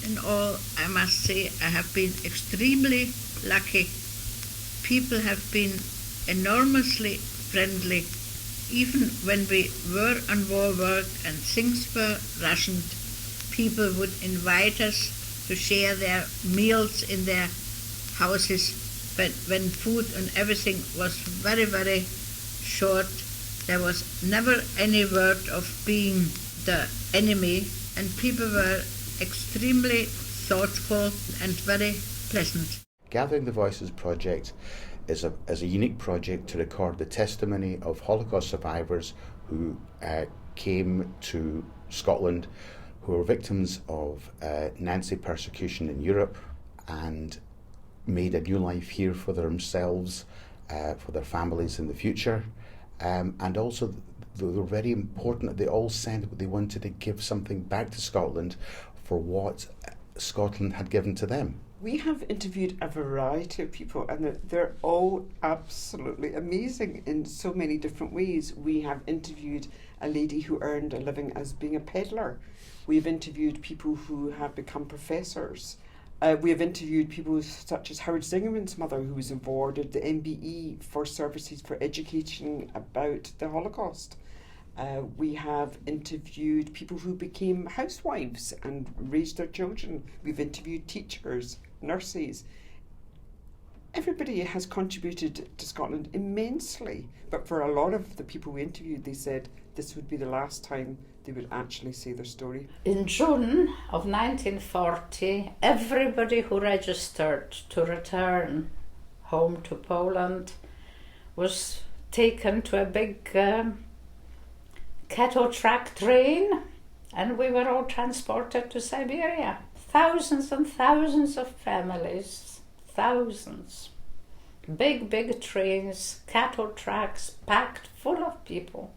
in all, I must say I have been extremely lucky. People have been enormously friendly. Even when we were on war work and things were rationed, people would invite us to share their meals in their houses. But when food and everything was very, very short, there was never any word of being the enemy, and people were extremely thoughtful and very pleasant. Gathering the Voices project is a unique project to record the testimony of Holocaust survivors who came to Scotland, who were victims of Nazi persecution in Europe and made a new life here for themselves, for their families in the future. And also they were very important that they all said that they wanted to give something back to Scotland for what Scotland had given to them. We have interviewed a variety of people, and they're all absolutely amazing in so many different ways. We have interviewed a lady who earned a living as being a peddler. We've interviewed people who have become professors. We have interviewed people such as Howard Zingerman's mother, who was awarded the MBE for services for education about the Holocaust. We have interviewed people who became housewives and raised their children. We've interviewed teachers, nurses. Everybody has contributed to Scotland immensely, but for a lot of the people we interviewed, they said this would be the last time they would actually say their story. In June of 1940, everybody who registered to return home to Poland was taken to a big cattle track train, and we were all transported to Siberia. Thousands and thousands of families, thousands. Big trains, cattle tracks packed full of people.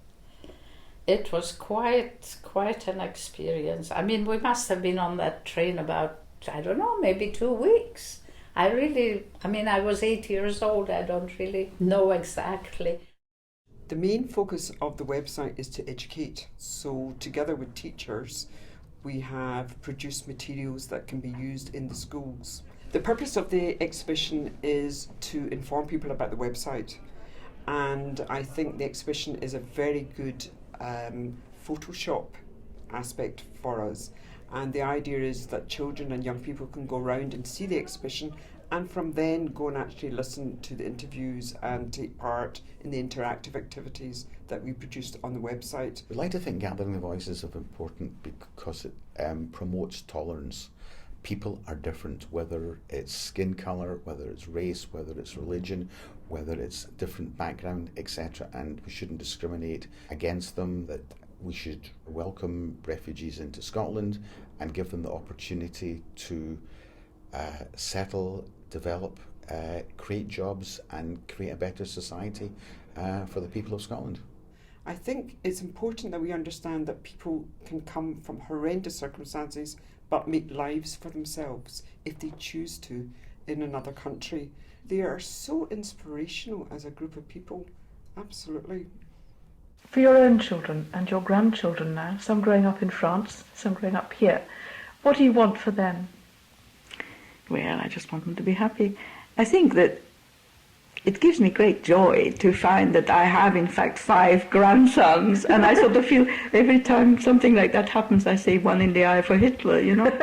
It was quite an experience. I mean, we must have been on that train about, I don't know, maybe 2 weeks. I was 8 years old, I don't really know exactly. The main focus of the website is to educate. So together with teachers, we have produced materials that can be used in the schools. The purpose of the exhibition is to inform people about the website. And I think the exhibition is a very good Photoshop aspect for us. And the idea is that children and young people can go around and see the exhibition, and from then go and actually listen to the interviews and take part in the interactive activities that we produced on the website. We like to think Gathering the Voices is important because it promotes tolerance. People are different, whether it's skin colour, whether it's race, whether it's religion, whether it's different background, etc. And we shouldn't discriminate against them, that we should welcome refugees into Scotland and give them the opportunity to settle, develop, create jobs and create a better society for the people of Scotland. I think it's important that we understand that people can come from horrendous circumstances but make lives for themselves if they choose to in another country. They are so inspirational as a group of people, absolutely. For your own children and your grandchildren now, some growing up in France, some growing up here, what do you want for them? Well, I just want them to be happy. I think that it gives me great joy to find that I have, in fact, 5 grandsons, and I sort of feel every time something like that happens, I say one in the eye for Hitler, you know.